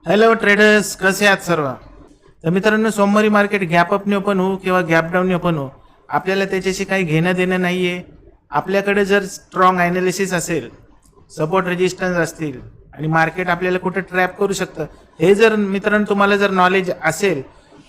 Hello traders, कसे आहात सर्व? तर मित्रांनो, सोमवारी मार्केट गॅप अपने ओपन हो किंवा गॅप डाऊन ओपन हो, आपल्याला त्याच्याशी काही घेणं देणं नाही आहे. आपल्याकडे जर स्ट्रॉंग ॲनालिसिस असेल, सपोर्ट रेजिस्टन्स असतील आणि मार्केट आपल्याला कुठे ट्रॅप करू शकतं, हे जर मित्रांनो तुम्हाला जर नॉलेज असेल,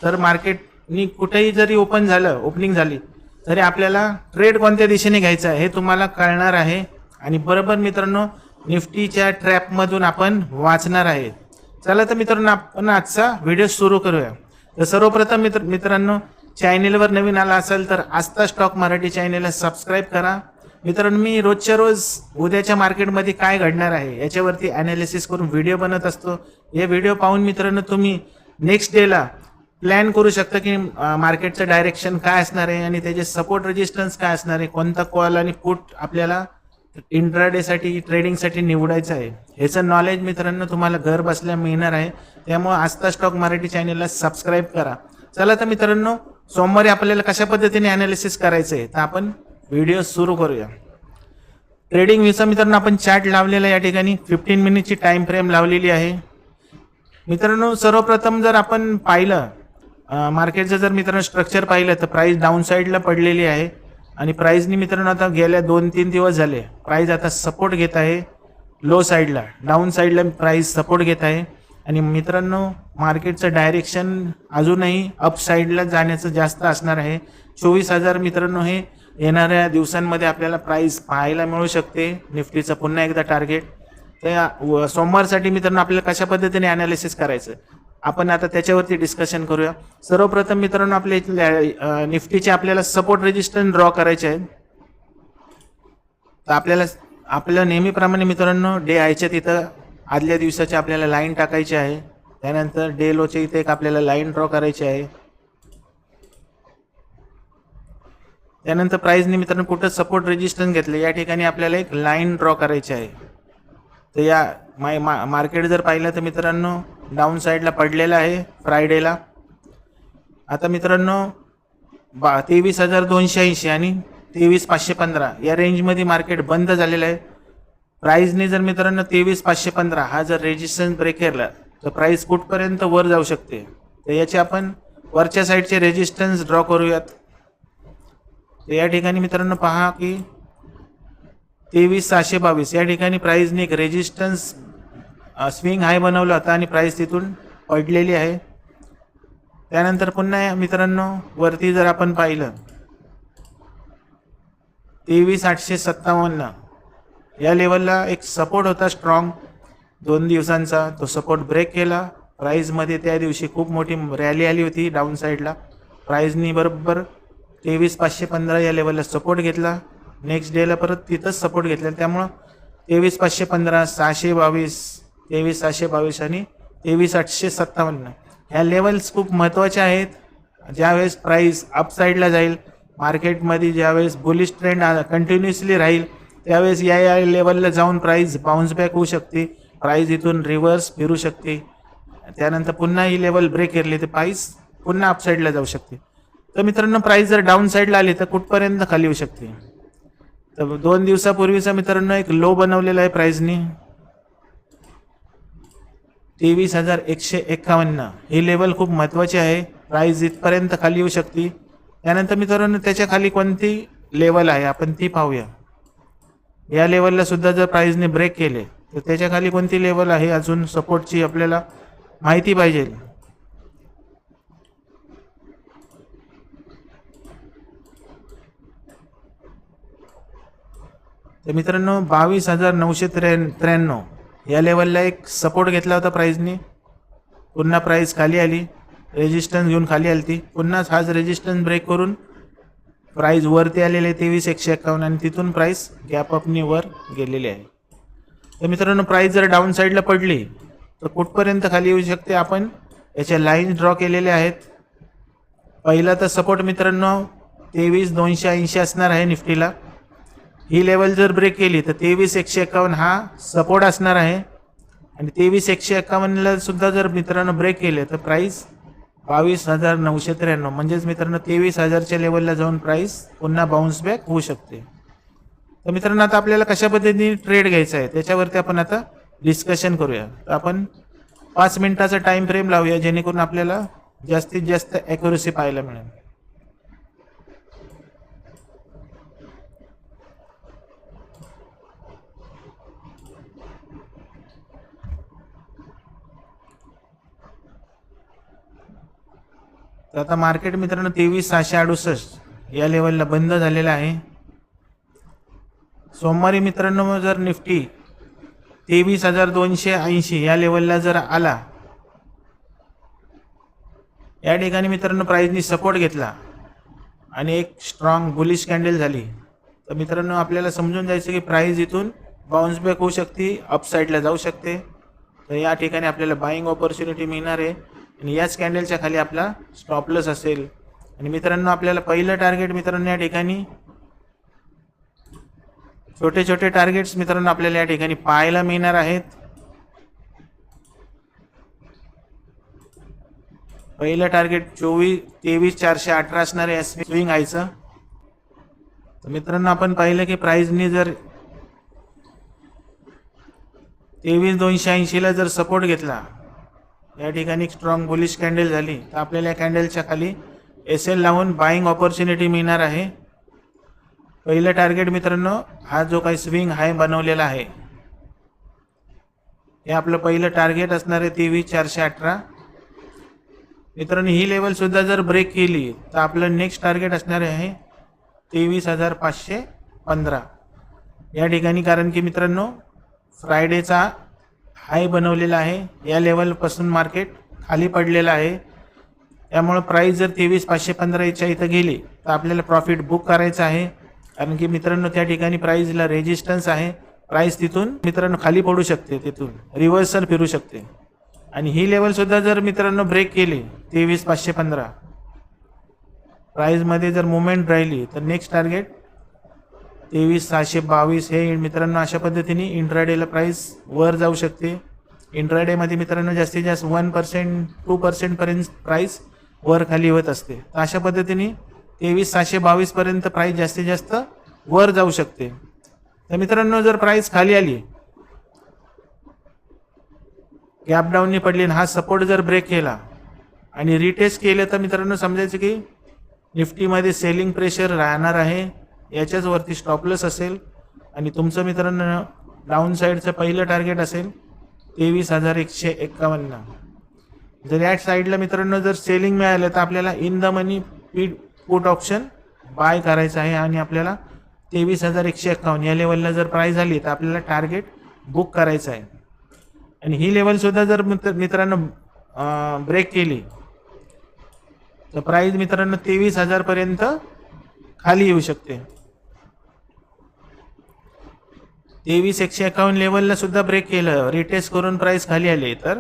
तर मार्केटनी कुठेही जरी ओपनिंग झाली तरी आपल्याला ट्रेड कोणत्या दिशेने घ्यायचा आहे हे तुम्हाला कळणार आहे. आणि बरोबर मित्रांनो, निफ्टीच्या ट्रॅपमधून आपण वाचणार आहे. चला तर मित्रांनो, आपण आजचा व्हिडिओ सुरू करूया. तर सर्वप्रथम मित्रांनो, चॅनेलवर नवीन आला असेल तर आस्था स्टॉक मराठी चॅनेलला सबस्क्राईब करा. मित्रांनो, मी रोजच्या रोज उद्याच्या मार्केटमध्ये काय घडणार आहे याच्यावरती ॲनालिसिस करून व्हिडिओ बनत असतो. हे व्हिडिओ पाहून मित्रांनो तुम्ही नेक्स्ट डेला प्लॅन करू शकता की मार्केटचं डायरेक्शन काय असणार आहे आणि त्याचे सपोर्ट रेजिस्टन्स काय असणार आहे, कोणता कॉल आणि पुट आपल्याला इंट्राडेसाठी ट्रेडिंगसाठी निवडायचं आहे, ह्याचं नॉलेज मित्रांनो तुम्हाला घर बसल्या मिळणार आहे. त्यामुळे आस्था स्टॉक मराठी चॅनेलला सबस्क्राईब करा. चला तर मित्रांनो, सोमवारी आपल्याला कशा पद्धतीने ॲनालिसिस करायचं आहे तर आपण व्हिडिओ सुरू करूया. ट्रेडिंग व्ह्यूचा मित्रांनो आपण चार्ट लावलेला या ठिकाणी 15 मिनिटची टाइम फ्रेम लावलेली आहे. मित्रांनो, सर्वप्रथम जर आपण पाहिलं मार्केटचं जर मित्रांनो स्ट्रक्चर पाहिलं तर प्राइस डाऊन साईडला पडलेली आहे आणि प्राइसनी मित्रांनो आता गेल्या 2-3 दिवस झाले प्राइस आता सपोर्ट घेत आहे. लो साईडला डाऊन साईडला प्राइस सपोर्ट घेत आहे आणि मित्रांनो मार्केटचं डायरेक्शन अजूनही अप साईडला जाण्याचं जास्त असणार आहे. 24,000 मित्रांनो हे येणाऱ्या दिवसांमध्ये आपल्याला प्राइस पाहायला मिळू शकते. निफ्टीचं पुन्हा एकदा टार्गेट. तर सोमवारसाठी मित्रांनो आपल्याला कशा पद्धतीने ॲनालिसिस करायचं आपण आता त्याच्यावरती डिस्कशन करूया. सर्वप्रथम मित्रांनो, आपल्या निफ्टीचे आपल्याला सपोर्ट रेजिस्टन्स ड्रॉ करायचे आहेत. तर आपल्याला आपल्या नेहमीप्रमाणे मित्रांनो डे आयच्या तिथं आदल्या दिवसाची आपल्याला लाईन टाकायची आहे. त्यानंतर डे लोच्या इथे एक आपल्याला लाईन ड्रॉ करायची आहे. त्यानंतर प्राइसने मित्रांनो कुठं सपोर्ट रेजिस्टन्स घेतले या ठिकाणी आपल्याला एक लाईन ड्रॉ करायची आहे. तर या मार्केट जर पाहिलं तर मित्रांनो डाऊन साईडला पडलेला आहे फ्रायडेला. आता मित्रांनो 23,280 आणि 23,515 या रेंजमध्ये मार्केट बंद झालेलं आहे. प्राइसने जर मित्रांनो 23,515 हा जर रेजिस्टन्स ब्रेक केला तर प्राइस कुठपर्यंत वर जाऊ शकते. तर याचे आपण वरच्या साईडचे रेजिस्टन्स ड्रॉ करूयात. तर या ठिकाणी मित्रांनो पहा की 23,622 या ठिकाणी प्राइसने एक रेजिस्टन्स स्विंग हाय बनवला होता आणि प्राइस तिथून पडलेली आहे. त्यानंतर पुन्हा मित्रांनो वरती जर आपण पाहिलं 23,857 या लेवलला एक सपोर्ट होता स्ट्रॉंग 2 दिवसांचा. तो सपोर्ट ब्रेक केला. प्राइसमध्ये त्या दिवशी खूप मोठी रॅली आली होती डाऊन साईडला. प्राइसनी बरोबर 23,515 या लेवलला सपोर्ट घेतला. नेक्स्ट डेला परत तिथंच सपोर्ट घेतला. त्यामुळं 23,515, 622, 23,622 आणि 23,857 ह्या लेवल्स खूप महत्त्वाच्या आहेत. ज्यावेळेस प्राइस अप साईडला जाईल मार्केटमध्ये, ज्यावेळेस बुलिश ट्रेंड कंटिन्युअसली राहील त्यावेळेस या लेवलला जाऊन प्राइस बाउन्स बॅक होऊ शकते. प्राइस इथून रिव्हर्स फिरू शकते. त्यानंतर पुन्हा ही लेवल ब्रेक केली तर प्राइस पुन्हा अप साईडला जाऊ शकते. तर मित्रांनो प्राइस जर डाऊन साईडला आली तर कुठपर्यंत खाली येऊ शकते. तर 2 दिवसापूर्वीचा मित्रांनो एक लो बनवलेला आहे प्राइसनी 23,151. ही लेवल खूप महत्त्वाची आहे. प्राइस इथपर्यंत खाली येऊ शकते. त्यानंतर मित्रांनो त्याच्या खाली कोणती लेवल आहे आपण ती पाहूया. या लेवलला सुद्धा जर प्राइसने ब्रेक केले तर त्याच्या खाली कोणती लेवल आहे अजून सपोर्टची आपल्याला माहिती पाहिजे. तर मित्रांनो 22,993 या लेवलला एक सपोर्ट घेतला होता प्राइसने. पुन्हा प्राइस खाली आली, रेजिस्टन्स घेऊन खाली आली ती. पुन्हा हाच रेजिस्टन्स ब्रेक करून प्राइस वरती आलेले आहे 23,151 आणि तिथून प्राइस गॅप अपनी वर गेलेली आहे. तर मित्रांनो प्राइस जर डाऊन साईडला पडली तर कुठपर्यंत खाली येऊ शकते आपण याच्या लाईन्स ड्रॉ केलेल्या आहेत. पहिला तर सपोर्ट मित्रांनो 23,280 असणार आहे निफ्टीला. ही लेवल जर ब्रेक केली तर 23,151 हा सपोर्ट असणार आहे आणि 23,151ला सुद्धा जर मित्रांनो ब्रेक केले तर प्राइस 22,993 म्हणजेच मित्रांनो 23,000च्या लेवलला जाऊन प्राइस पुन्हा बाउन्स बॅक होऊ शकते. तर मित्रांनो आता आपल्याला कशा पद्धतीने ट्रेड घ्यायचा आहे त्याच्यावरती आपण आता डिस्कशन करूया. तर आपण 5 मिनिटाचा टाइम फ्रेम लावूया जेणेकरून आपल्याला जास्तीत जास्त ॲक्युरसी पाहायला मिळेल. तर आता मार्केट मित्रांनो 23,668 या लेवलला बंद झालेला आहे. सोमवारी मित्रांनो जर निफ्टी 23,280 या लेवलला जर आला, या ठिकाणी मित्रांनो प्राइसनी सपोर्ट घेतला आणि एक स्ट्रॉंग बुलिश कॅन्डल झाली, तर मित्रांनो आपल्याला समजून जायचं की प्राइस इथून बाउन्स बॅक होऊ शकते, अपसाईडला जाऊ शकते. तर या ठिकाणी आपल्याला बाईंग ऑपॉर्च्युनिटी मिळणार आहे आणि याच कॅन्डलच्या खाली आपला स्टॉप लॉस असेल. आणि मित्रांनो आपल्याला पहिलं टार्गेट मित्रांनो या ठिकाणी छोटे छोटे टार्गेट्स मित्रांनो आपल्याला या ठिकाणी पाहायला मिळणार आहेत. पहिलं टार्गेट 23,418 असणार आहे स्विंग हायचं. तर मित्रांनो आपण पाहिलं की प्राइसनी जर 23,280 ला जर सपोर्ट घेतला, या ठिकाणी स्ट्रॉंग बुलिश कॅन्डल झाली, तर आपल्याला या कॅन्डलच्या खाली SL लावून बाईंग ऑपॉर्च्युनिटी मिळणार आहे. पहिलं टार्गेट मित्रांनो हा जो काही स्विंग हाय बनवलेला आहे, हे आपलं पहिलं टार्गेट असणार आहे 23,418. मित्रांनो ही लेवल सुद्धा जर ब्रेक केली तर आपलं नेक्स्ट टार्गेट असणार आहे 23,515 या ठिकाणी. कारण की मित्रांनो फ्रायडेचा हाय बनवलेला आहे, या लेवलपासून मार्केट खाली पडलेलं आहे. त्यामुळे प्राइस जर 23,515 इथं गेली तर आपल्याला प्रॉफिट बुक करायचं आहे. कारण की मित्रांनो त्या ठिकाणी प्राइसला रेजिस्टन्स आहे, प्राइस तिथून मित्रांनो खाली पडू शकते, तिथून रिव्हर्सल फिरू शकते. आणि ही लेवल सुद्धा जर मित्रांनो ब्रेक केली 23,515 प्राइसमध्ये जर मुवमेंट राहिली, तर नेक्स्ट टार्गेट 23,622 हे मित्रांनो अशा पद्धतीने इंट्राडेला प्राइस वर जाऊ शकते. इंट्राडेमध्ये मित्रांनो जास्तीत जास्त 1% 2% पर्यंत प्राइस वर खाली होत असते. तर अशा पद्धतीने 23,622 पर्यंत प्राइस जास्तीत जास्त वर जाऊ शकते. तर मित्रांनो जर प्राइस खाली आली, गॅप डाऊननी पडली आणि हा सपोर्ट जर ब्रेक केला आणि रिटेस्ट केलं, तर मित्रांनो समजायचं की निफ्टीमध्ये सेलिंग प्रेशर राहणार आहे, याच्याच वरती स्टॉप लॉस असेल. आणि तुमचं मित्रांनो डाऊन साईडचं पहिलं टार्गेट असेल 23,151. जर या साईडला मित्रांनो जर सेलिंग मिळालं तर आपल्याला in the money put option buy करायचं आहे आणि आपल्याला 23,151 या लेवलला जर प्राइस आली तर आपल्याला टार्गेट बुक करायचं आहे. आणि ही लेवलसुद्धा जर मित्रांनो ब्रेक केली तर प्राइस मित्रांनो 23,000 पर्यंत खाली येऊ शकते. 23,151 लेवलला सुद्धा ब्रेक केलं, रिटेस्ट करून प्राइस खाली आले, तर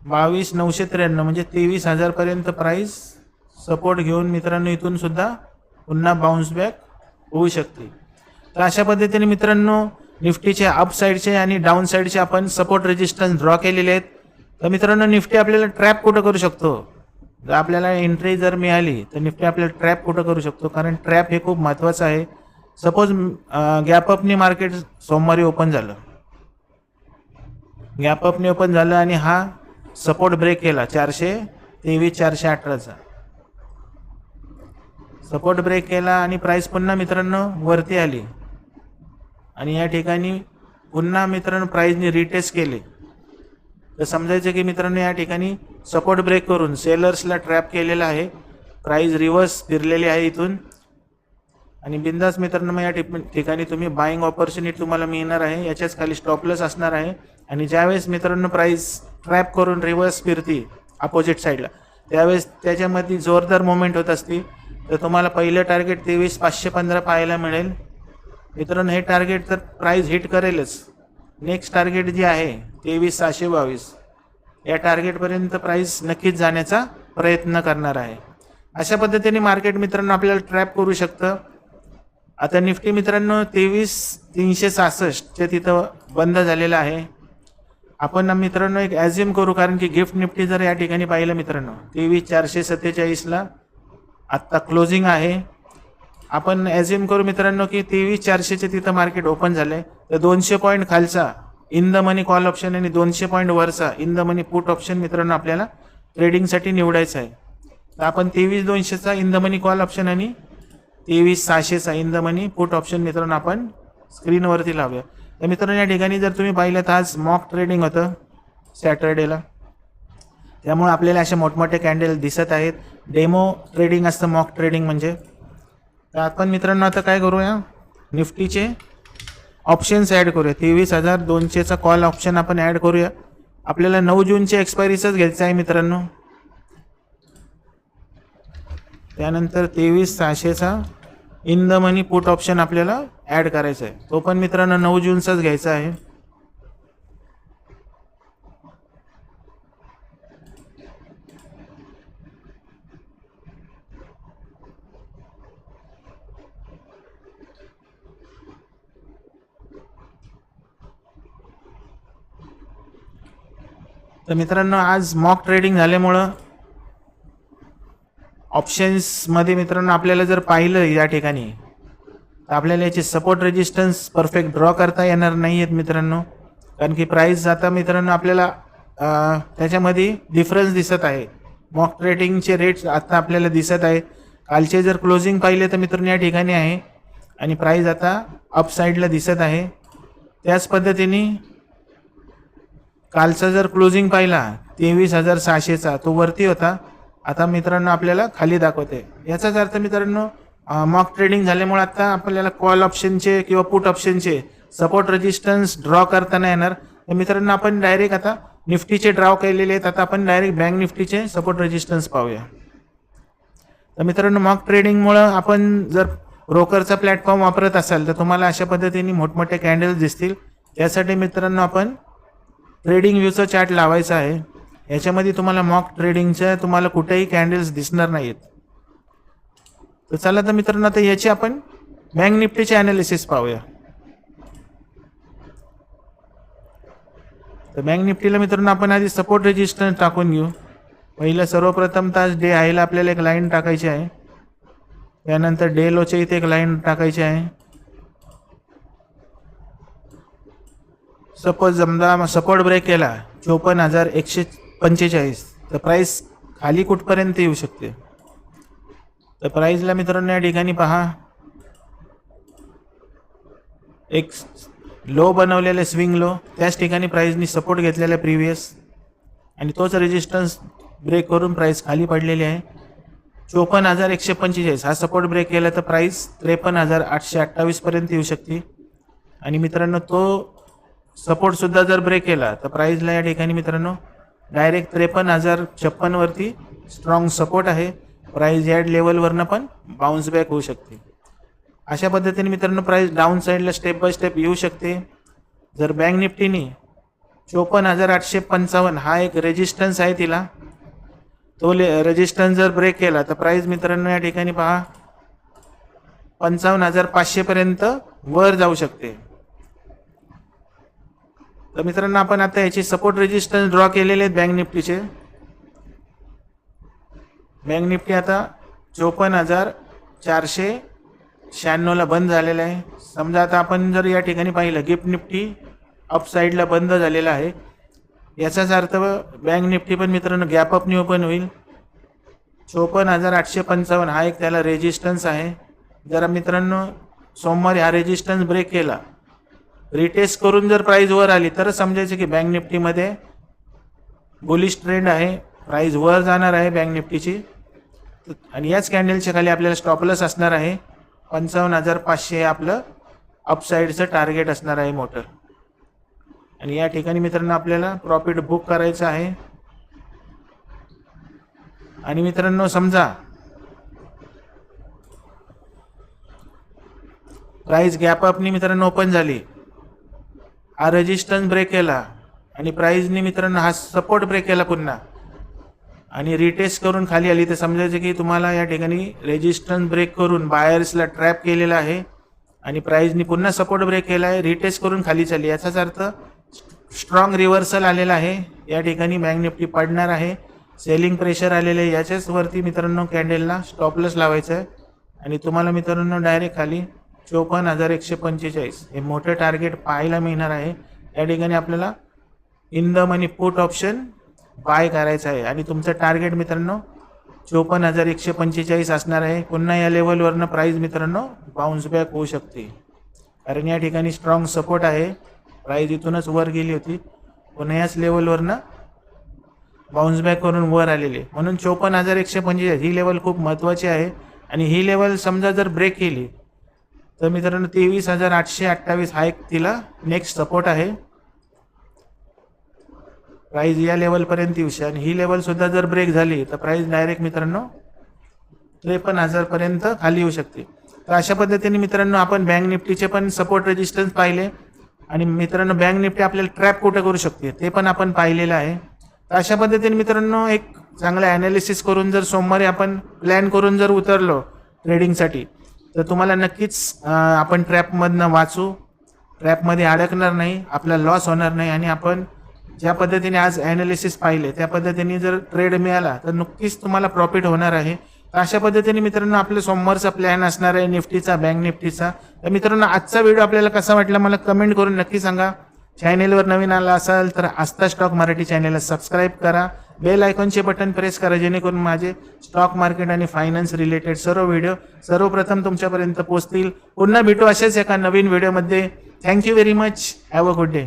22,993 म्हणजे 23,000 पर्यंत प्राइस सपोर्ट घेऊन मित्रांनो इथून सुद्धा पुन्हा बाउन्स बॅक होऊ शकते. तर अशा पद्धतीने मित्रांनो निफ्टीचे अप साईडचे आणि डाऊन साईडचे आपण सपोर्ट रेजिस्टन्स ड्रॉ केलेले आहेत. तर मित्रांनो निफ्टी आपल्याला ट्रॅप कुठं करू शकतो, जर आपल्याला एंट्री जर मिळाली तर निफ्टी आपल्याला ट्रॅप कुठं करू शकतो, कारण ट्रॅप हे खूप महत्त्वाचं आहे. सपोज गॅप अपनी मार्केट सोमवारी ओपन झालं, गॅप अपनी ओपन झालं आणि हा सपोर्ट ब्रेक केला 423,418चा सपोर्ट ब्रेक केला आणि प्राइस पुन्हा मित्रांनो वरती आली आणि या ठिकाणी पुन्हा मित्रांनो प्राइसने रिटेस्ट केले, तर समजायचं की मित्रांनो या ठिकाणी सपोर्ट ब्रेक करून सेलर्सला ट्रॅप केलेला आहे, प्राइस रिव्हर्स फिरलेली आहे इथून. आणि बिंदास मित्रांनो मग या ठिकाणी तुम्ही बाईंग ऑपॉर्च्युनिटी तुम्हाला मिळणार आहे, याच्याच खाली स्टॉप लॉस असणार आहे. आणि ज्यावेळेस मित्रांनो प्राइस ट्रॅप करून रिव्हर्स फिरती अपोजिट साईडला, त्यावेळेस त्याच्यामध्ये जोरदार मुवमेंट होत असते, तर तुम्हाला पहिलं टार्गेट 23,515 पाहायला मिळेल. मित्रांनो हे टार्गेट तर प्राइस हिट करेलच. नेक्स्ट टार्गेट जे आहे 23,722 या टार्गेटपर्यंत प्राइस नक्कीच जाण्याचा प्रयत्न करणार आहे. अशा पद्धतीने मार्केट मित्रांनो आपल्याला ट्रॅप करू शकतं. आता निफ्टी मित्रांनो 23,366 तिथं बंद झालेलं आहे. आपण मित्रांनो एक ॲझ्युम करू, कारण की गिफ्ट निफ्टी जर या ठिकाणी पाहिलं मित्रांनो 23,447ला आत्ता क्लोजिंग आहे. आपण ॲझ्युम करू मित्रांनो की 23,400 तिथं मार्केट ओपन झालं आहे, तर 200 पॉईंट खालचा in the money call option आणि 200 पॉईंट वरचा in the money put option मित्रांनो आपल्याला ट्रेडिंगसाठी निवडायचा आहे. तर आपण 23,200चा in the money call option आणि 23,600चा in the money put option मित्रांनो आपण स्क्रीनवरती लावूया. तर मित्रांनो या ठिकाणी जर तुम्ही पाहिलं तर आज मॉक ट्रेडिंग होतं सॅटर्डेला, त्यामुळे आपल्याला अशा मोठमोठे कॅन्डल दिसत आहेत. डेमो ट्रेडिंग असतं मॉक ट्रेडिंग म्हणजे. तर आपण मित्रांनो आता काय करूया, निफ्टीचे ऑप्शन्स ॲड करूया. 23,200चा कॉल ऑप्शन आपण ॲड करूया. आपल्याला 9 जूनच्या एक्सपायरीचाच घ्यायचा आहे मित्रांनो. त्यानंतर 23,600चा in the money put option आपल्याला ॲड करायचा आहे. तो पण मित्रांनो 9 जूनचाच घ्यायचा आहे. तर मित्रांनो आज मॉक ट्रेडिंग झाल्यामुळं ऑप्शन्समध्ये मित्रांनो आपल्याला जर पाहिलं या ठिकाणी तर आपल्याला याचे सपोर्ट रेजिस्टन्स परफेक्ट ड्रॉ करता येणार नाही आहेत मित्रांनो, कारण की प्राईस आता मित्रांनो आपल्याला त्याच्यामध्ये डिफरन्स दिसत आहे. मॉक ट्रेडिंगचे रेट्स आता आपल्याला दिसत आहे. कालचे जर क्लोजिंग पाहिले तर मित्रांनो या ठिकाणी आहे आणि प्राईस आता अपसाईडला दिसत आहे. त्याच पद्धतीने कालचा जर क्लोजिंग पाहिला 23,600चा तो वरती होता, आता मित्रांनो आपल्याला खाली दाखवते. याचाच अर्थ मित्रांनो मॉक ट्रेडिंग झाल्यामुळे आता आपल्याला कॉल ऑप्शनचे किंवा पुट ऑप्शनचे सपोर्ट रेजिस्टन्स ड्रॉ करताना येणार. तर मित्रांनो आपण डायरेक्ट आता निफ्टीचे ड्रॉ केलेले आहेत, आता आपण डायरेक्ट बँक निफ्टीचे सपोर्ट रेजिस्टन्स पाहूया. तर मित्रांनो मॉक ट्रेडिंगमुळं आपण जर ब्रोकरचा प्लॅटफॉर्म वापरत असाल तर तुम्हाला अशा पद्धतीने मोठमोठे कॅन्डल्स दिसतील. त्यासाठी मित्रांनो आपण ट्रेडिंग व्ह्यूचा चार्ट लावायचा आहे. याच्यामध्ये तुम्हाला मॉक ट्रेडिंगच्या तुम्हाला कुठेही कॅन्डल्स दिसणार नाहीत. तर चला तर मित्रांनो आता याची आपण बँक निफ्टीचे ॲनालिसिस पाहूया. तर बँक निफ्टीला मित्रांनो आपण आधी सपोर्ट रेजिस्टन्स टाकून घेऊ. पहिलं सर्वप्रथम तास डे हायला आपल्याला एक लाईन टाकायची आहे. त्यानंतर डे लोच्या इथे एक लाईन टाकायची आहे. सपोज समजा सपोर्ट ब्रेक केला 54,145 तर प्राईस खाली कुठपर्यंत येऊ शकते. तर प्राईसला मित्रांनो या ठिकाणी पहा एक लो बनवलेले स्विंग लो, त्याच ठिकाणी प्राईसनी सपोर्ट घेतलेला प्रिव्हियस आणि तोच रेजिस्टन्स ब्रेक करून प्राईस खाली पडलेली आहे. 54,145 हा सपोर्ट ब्रेक केला तर प्राईस 53,828 पर्यंत येऊ शकते. आणि मित्रांनो तो सपोर्टसुद्धा जर ब्रेक केला तर प्राईजला या ठिकाणी मित्रांनो डायरेक्ट 53,056 वरती स्ट्रॉंग सपोर्ट आहे. प्राईज या लेवलवरनं पण बाउन्स बॅक होऊ शकते. अशा पद्धतीने मित्रांनो प्राईस डाऊन साईडला स्टेप बाय स्टेप येऊ शकते. जर बँक निफ्टीने 54,855 हा एक रेजिस्टन्स आहे तिला, तो रेजिस्टन्स जर ब्रेक केला तर प्राईस मित्रांनो या ठिकाणी पहा 55,500 पर्यंत वर जाऊ शकते. तर मित्रांनो आपण आता याची सपोर्ट रेजिस्टन्स ड्रॉ केलेले आहेत बँक निफ्टीचे. बँक निफ्टी आता 54,496ला बंद झालेला आहे. समजा आता आपण जर या ठिकाणी पाहिलं गिफ्ट निफ्टी अपसाईडला बंद झालेला आहे, याचाच अर्थ बँक निफ्टी पण मित्रांनो गॅप अपनी ओपन होईल. 54,855 हा एक त्याला रेजिस्टन्स आहे. जर मित्रांनो सोमवारी हा रेजिस्टन्स ब्रेक केला, रिटेस्ट करून जर प्राईस वर आली तर समजायचं की बँक निफ्टीमध्ये बुलिश ट्रेंड आहे, प्राईस वर जाणार आहे बँक निफ्टीची. आणि याच कॅन्डलच्या खाली आपल्याला स्टॉप लॉस असणार आहे 55,500 हे आपलं अपसाईडचं टार्गेट असणार आहे मोठं. आणि या ठिकाणी मित्रांनो आपल्याला प्रॉफिट बुक करायचं आहे. आणि मित्रांनो समजा प्राईस गॅप अपनी मित्रांनो ओपन झाली, हा रेजिस्टन्स ब्रेक केला आणि प्राईजने मित्रांनो हा सपोर्ट ब्रेक केला पुन्हा आणि रिटेस्ट करून खाली आली, तर समजायचं की तुम्हाला या ठिकाणी रेजिस्टन्स ब्रेक करून बायर्सला ट्रॅप केलेला आहे आणि प्राईजने पुन्हा सपोर्ट ब्रेक केला आहे, रिटेस्ट करून खाली चालली. याचाच अर्थ स्ट्रॉंग रिव्हर्सल आलेला आहे. या ठिकाणी बँक निफ्टी पडणार आहे, सेलिंग प्रेशर आलेलं आहे. याच्याच वरती मित्रांनो कॅन्डलला स्टॉप लॉस लावायचं आहे आणि तुम्हाला मित्रांनो डायरेक्ट खाली 54,145 हे मोठं टार्गेट पाहायला मिळणार आहे. या ठिकाणी आपल्याला in the money put option buy करायचं आहे आणि तुमचं टार्गेट मित्रांनो 54,145 असणार आहे. पुन्हा या लेवलवरनं प्राईस मित्रांनो बाउन्स बॅक होऊ शकते, कारण या ठिकाणी स्ट्रॉंग सपोर्ट आहे. प्राईस इथूनच वर गेली होती, पुन्हा याच लेवलवरनं बाउन्स बॅक करून वर आलेली, म्हणून 54,145 ही लेवल खूप महत्त्वाची आहे. आणि ही लेवल समजा जर ब्रेक केली तर मित्रांनो 23,828 हा एक तिला नेक्स्ट सपोर्ट आहे. प्राईस या लेवलपर्यंत येऊ शकते आणि ही लेवल सुद्धा जर ब्रेक झाली तर प्राईस डायरेक्ट मित्रांनो 53,000 पर्यंत खाली येऊ शकते. तर अशा पद्धतीने मित्रांनो आपण बँक निफ्टीचे पण सपोर्ट रेजिस्टन्स पाहिले आणि मित्रांनो बँक निफ्टी आपल्याला ट्रॅप कुठे करू शकते ते पण आपण पाहिलेलं आहे. तर अशा पद्धतीने मित्रांनो एक चांगलं ॲनालिसिस करून जर सोमवारी आपण प्लॅन करून जर उतरलो ट्रेडिंगसाठी तर तुम्हाला नक्कीच आपण ट्रॅपमधनं वाचू, ट्रॅपमध्ये अडकणार नाही, आपला लॉस होणार नाही आणि आपण ज्या पद्धतीने आज ॲनालिसिस पाहिले त्या पद्धतीने जर ट्रेड मिळाला तर नक्कीच तुम्हाला प्रॉफिट होणार आहे. तर अशा पद्धतीने मित्रांनो आपल्या सोमवारचा प्लॅन असणार आहे निफ्टीचा, बँक निफ्टीचा. तर मित्रांनो आजचा व्हिडिओ आपल्याला कसा वाटला मला कमेंट करून नक्की सांगा. चॅनेलवर नवीन आला असाल तर आस्था स्टॉक मराठी चॅनेलला सबस्क्राईब करा, बेल आयकॉनचे बटन प्रेस करा, जेणेकरून माझे स्टॉक मार्केट आणि फायनान्स रिलेटेड सर्व व्हिडिओ सर्वप्रथम तुमच्यापर्यंत पोहोचतील. पुन्हा भेटू अशाच एका नवीन व्हिडिओमध्ये. Thank you very much. Have a good day.